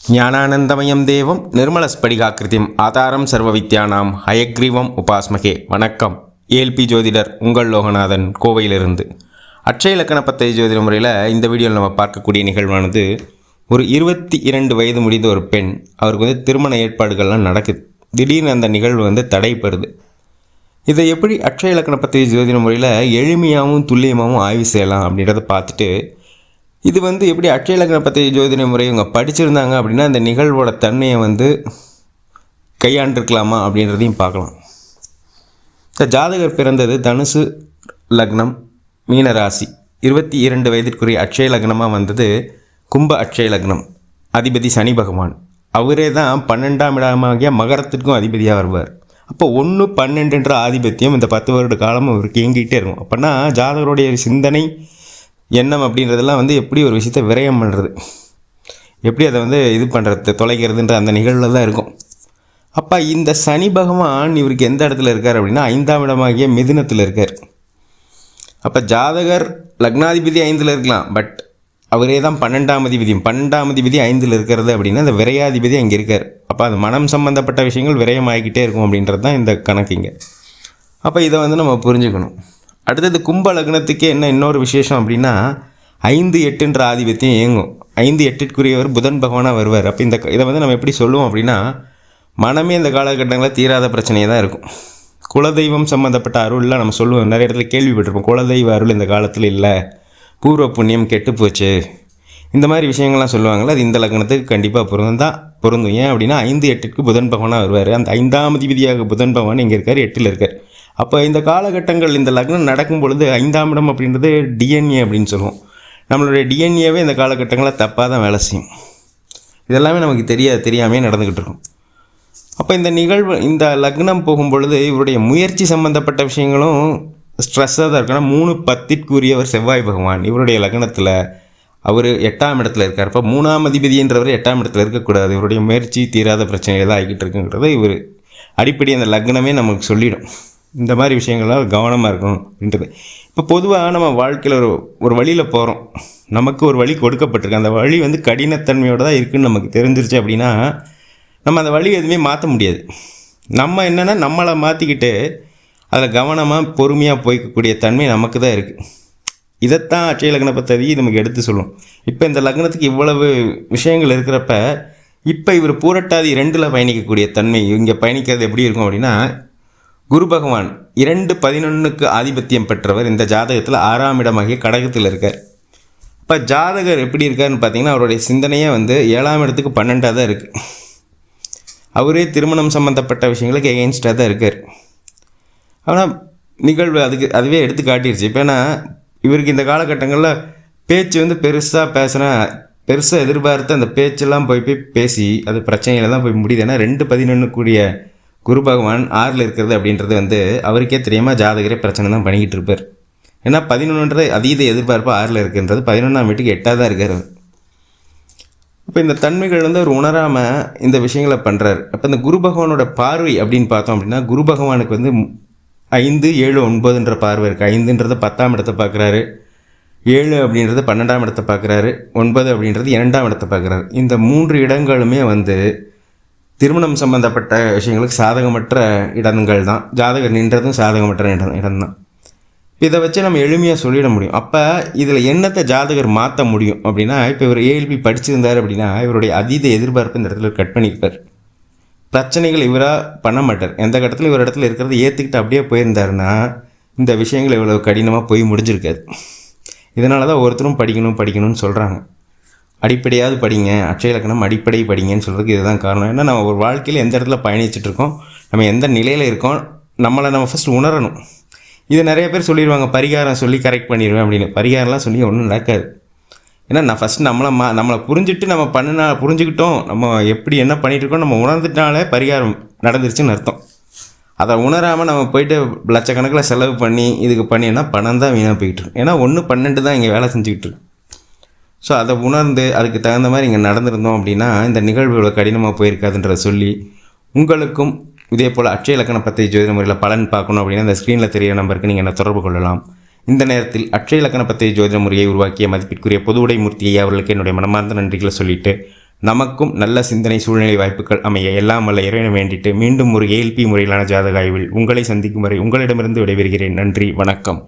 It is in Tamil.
ஞானானந்தமயம் தேவம் நிர்மலஸ்படிகாக்கிருதிம் ஆதாரம் சர்வவித்யானாம் ஹயக்ரீவம் உபாஸ்மகே. வணக்கம். ஏல்பி ஜோதிடர் உங்கள் லோகநாதன், கோவையிலிருந்து. அட்சய இலக்கண பத்ததி ஜோதிட முறையில் இந்த வீடியோவில் நம்ம பார்க்கக்கூடிய நிகழ்வானது, ஒரு 22 வயது முடிந்த ஒரு பெண், அவருக்கு திருமண ஏற்பாடுகள்லாம் நடக்குது. திடீர்னு அந்த நிகழ்வு தடைப்படுது. இதை எப்படி அட்சய இலக்கண பத்ததி ஜோதிட முறையில் எளிமையாகவும் துல்லியமாகவும் ஆய்வு செய்யலாம் அப்படின்றத பார்த்துட்டு, இது எப்படி அட்சய இலக்கண பத்ததி ஜோதிட முறை இவங்க படிச்சிருந்தாங்க அப்படின்னா இந்த நிகழ்வோட தன்மையை கையாண்டிருக்கலாமா அப்படின்றதையும் பார்க்கலாம். ஜாதகர் பிறந்தது தனுசு லக்னம், மீனராசி. 22 வயதிற்குரிய அட்சய லக்னமாக வந்தது கும்ப அட்சய லக்னம். அதிபதி சனி பகவான். அவரே தான் 12ஆம் இடமாகிய மகரத்திற்கும் அதிபதியாக வருவார். அப்போ 1-12 ஆதிபத்தியம் இந்த 10 வருட காலமும் அவருக்கு இயங்கிக்கிட்டே இருக்கும். அப்படின்னா ஜாதகருடைய சிந்தனை எண்ணம் அப்படின்றதெல்லாம் எப்படி ஒரு விஷயத்தை விரயம் பண்ணுறது, எப்படி அதை இது பண்ணுறது, தொலைக்கிறதுன்ற அந்த நிகழ்வில் தான் இருக்கும். அப்போ இந்த சனி பகவான் இவருக்கு எந்த இடத்துல இருக்கார் அப்படின்னா 5ஆம் இடமாகிய மிதுனத்தில் இருக்கார். அப்போ ஜாதகர் லக்னாதிபதி 5இல் இருக்கலாம், பட் அவரே தான் 12ஆம் அதிபதியும். 12ஆம் அதிபதி 5இல் இருக்கிறது அப்படின்னா அந்த விரையாதிபதி அங்கே இருக்கார். அப்போ அது மனம் சம்பந்தப்பட்ட விஷயங்கள் விரயமாகிக்கிட்டே இருக்கும் அப்படின்றது தான் இந்த கணக்குங்க. அப்போ இதை நம்ம புரிஞ்சுக்கணும். அடுத்தது கும்ப லக்னத்துக்கே என்ன இன்னொரு விசேஷம் அப்படின்னா 5-8 ஆதிபத்தியம் இயங்கும். 5-8க்குரியவர் புதன் பகவானாக வருவார். அப்போ இதை நம்ம எப்படி சொல்லுவோம் அப்படின்னா, மனமே இந்த காலகட்டங்களில் தீராத பிரச்சனையாக தான் இருக்கும். குலதெய்வம் சம்மந்தப்பட்ட அருள்லாம் நம்ம சொல்லுவோம், நிறைய இடத்துல கேள்விப்பட்டிருப்போம். குலதெய்வ அருள் இந்த காலத்தில் இல்லை, பூர்வ புண்ணியம் கெட்டு போச்சு, இந்த மாதிரி விஷயங்கள்லாம் சொல்லுவாங்கள்ல. அது இந்த லக்னத்துக்கு கண்டிப்பாக பொருந்தும். ஏன் அப்படின்னா 5-8க்கு புதன் பகவானாக வருவார். அந்த 5ஆம் அதிபதியாக புதன் பகவான் இங்கே இருக்கார், 8இல் இருக்கார். அப்போ இந்த காலகட்டங்கள் இந்த லக்னம் நடக்கும் பொழுது 5ஆம் இடம் அப்படின்றது டிஎன்ஏ அப்படின்னு சொல்லுவோம். நம்மளுடைய டிஎன்ஏவே இந்த காலகட்டங்களில் தப்பாக தான் வேலை செய்யும். இதெல்லாமே நமக்கு தெரியாமே நடந்துக்கிட்டு இருக்கும். அப்போ இந்த நிகழ்வு, இந்த லக்னம் போகும்பொழுது இவருடைய முயற்சி சம்மந்தப்பட்ட விஷயங்களும் ஸ்ட்ரெஸ்ஸாக தான் இருக்குன்னா 3-10க்குரியவர் செவ்வாய் பகவான் இவருடைய லக்னத்தில் அவர் 8ஆம் இடத்துல இருக்கார். இப்போ 3ஆம் அதிபதின்றவர் 8ஆம் இடத்துல இருக்கக்கூடாது. இவருடைய முயற்சி தீராத பிரச்சனைகள் தான் ஆகிக்கிட்டு இருக்குங்கிறத இவர் அடிப்படை அந்த லக்னமே நமக்கு சொல்லிடும். இந்த மாதிரி விஷயங்கள்லாம் கவனமாக இருக்கணும் அப்படின்றது. இப்போ பொதுவாக நம்ம வாழ்க்கையில் ஒரு வழியில் போகிறோம், நமக்கு ஒரு வழி கொடுக்கப்பட்டிருக்கு. அந்த வழி கடினத்தன்மையோடு தான் இருக்குதுன்னு நமக்கு தெரிஞ்சிருச்சு அப்படின்னா நம்ம அந்த வழி எதுவுமே மாற்ற முடியாது. நம்ம என்னென்னா நம்மளை மாற்றிக்கிட்டு அதில் கவனமாக பொறுமையாக போய்க்கக்கூடிய தன்மை நமக்கு தான் இருக்குது. இதைத்தான் அட்சய லக்ன பத்ததி நமக்கு எடுத்து சொல்லும். இப்போ இந்த லக்னத்துக்கு இவ்வளவு விஷயங்கள் இருக்கிறப்ப இப்போ இவர் பூரட்டாதி 2இல் பயணிக்கக்கூடிய தன்மை இங்கே பயணிக்கிறது எப்படி இருக்கும் அப்படின்னா, குரு பகவான் 2-11க்கு ஆதிபத்தியம் பெற்றவர் இந்த ஜாதகத்தில் 6ஆம் இடமாகிய கடகத்தில் இருக்கார். இப்போ ஜாதகர் எப்படி இருக்காருன்னு பார்த்தீங்கன்னா, அவருடைய சிந்தனையே 7ஆம் இடத்துக்கு 12ஆக தான் இருக்குது. அவரே திருமணம் சம்மந்தப்பட்ட விஷயங்களுக்கு எகெயின்ஸ்டாக தான் இருக்கார். ஆனால் நிகழ்வு அதுவே எடுத்து காட்டிடுச்சு. இப்போ ஏன்னா இவருக்கு இந்த காலகட்டங்களில் பேச்சு பெருசாக எதிர்பார்த்து அந்த பேச்செல்லாம் போய் பேசி அது பிரச்சனையில் தான் போய் முடியுது. ஏன்னா 2-11க்குரிய குரு பகவான் 6இல் இருக்கிறது அப்படின்றது அவருக்கே தெரியாமல் ஜாதகரே பிரச்சனை தான் பண்ணிக்கிட்டு இருப்பார். ஏன்னா 11ன்றது அதீத எதிர்பார்ப்பு 6இல் இருக்குன்றது 11ஆம் வீட்டுக்கு 8ஆக தான் இருக்கார். இப்போ இந்த தன்மைகள் அவர் உணராமல் இந்த விஷயங்களை பண்ணுறாரு. அப்போ இந்த குரு பகவானோட பார்வை அப்படின்னு பார்த்தோம் அப்படின்னா, குரு பகவானுக்கு 5, 7, 9 பார்வை இருக்குது. 5ன்றது 10ஆம் இடத்தை பார்க்குறாரு, 7 அப்படின்றது 12ஆம் இடத்தை பார்க்குறாரு, 9 அப்படின்றது 2ஆம் இடத்தை பார்க்குறாரு. இந்த 3 இடங்களுமே திருமணம் சம்மந்தப்பட்ட விஷயங்களுக்கு சாதகமற்ற இடங்கள் தான். ஜாதகர் நின்றதும் சாதகமற்ற இடம் தான். இதை வச்சு நம்ம எளிமையாக சொல்லிட முடியும். அப்போ இதில் என்னத்தை ஜாதகர் மாற்ற முடியும் அப்படின்னா, இப்போ இவர் ஏஎல்பி படிச்சிருந்தார் அப்படின்னா இவருடைய அதீத எதிர்பார்ப்பு இந்த இடத்துல கட் பண்ணிப்பார். பிரச்சனைகள் இவராக பண்ண மாட்டார். எந்த கட்டத்தில் இவர் இடத்துல இருக்கிறத ஏற்றுக்கிட்டு அப்படியே போயிருந்தாருன்னா இந்த விஷயங்கள் இவ்வளோ கடினமாக போய் முடிஞ்சிருக்காது. இதனால தான் ஒருத்தரும் படிக்கணும்னு சொல்கிறாங்க. அடிப்படையாவது படிங்க, அட்சய இலக்கணம் அடிப்படை படிங்கன்னு சொல்கிறதுக்கு இதுதான் காரணம். ஏன்னா நம்ம ஒரு வாழ்க்கையில் எந்த இடத்துல பயணிச்சிட்ருக்கோம், நம்ம எந்த நிலையில் இருக்கோம், நம்ம ஃபஸ்ட்டு உணரணும். இது நிறைய பேர் சொல்லிடுவாங்க, பரிகாரம் சொல்லி கரெக்ட் பண்ணிடுவேன் அப்படின்னு. பரிகாரம்லாம் சொல்லி ஒன்றும் நடக்காது. ஏன்னா நான் ஃபஸ்ட்டு நம்மளை புரிஞ்சுட்டு புரிஞ்சுக்கிட்டோம், நம்ம எப்படி என்ன பண்ணிகிட்ருக்கோம் நம்ம உணர்ந்துட்டாலே பரிகாரம் நடந்துருச்சுன்னு அர்த்தம். அதை உணராமல் நம்ம போயிட்டு லட்சக்கணக்கில் செலவு பண்ணி இதுக்கு பண்ணினா பணம் தான் வீணாக போய்கிட்டு. ஏன்னா 1-12 தான் இங்கே வேலை செஞ்சுக்கிட்டு இருக்கு. ஸோ அதை உணர்ந்து அதுக்கு தகுந்த மாதிரி இங்கே நடந்திருந்தோம் அப்படின்னா இந்த நிகழ்வு இவ்வளோ கடினமாக போயிருக்காதுன்றதை சொல்லி, உங்களுக்கும் இதே போல் அட்சய இலக்கண பத்ததி ஜோதிட முறையில் பலன் பார்க்கணும் அப்படின்னா இந்த ஸ்க்ரீனில் தெரிகிற நம்பருக்கு நீங்கள் என்ன தொடர்பு கொள்ளலாம். இந்த நேரத்தில் அட்சய இலக்கண பத்ததி ஜோதிட முறையை உருவாக்கிய மதிப்பிற்குரிய பொதுவுடை மூர்த்தி ஐயா அவர்களுக்கு என்னுடைய மனமார்ந்த நன்றிகளை சொல்லிவிட்டு நமக்கும் நல்ல சிந்தனை சூழ்நிலை வாய்ப்புகள் அமைய எல்லாம் வல்ல இறைவனை வேண்டிட்டு மீண்டும் ஒரு ஏஎல்பி முறையிலான ஜாதக ஆய்வில் உங்களை சந்திக்கும் வரை உங்களிடமிருந்து விடைபெறுகிறேன். நன்றி, வணக்கம்.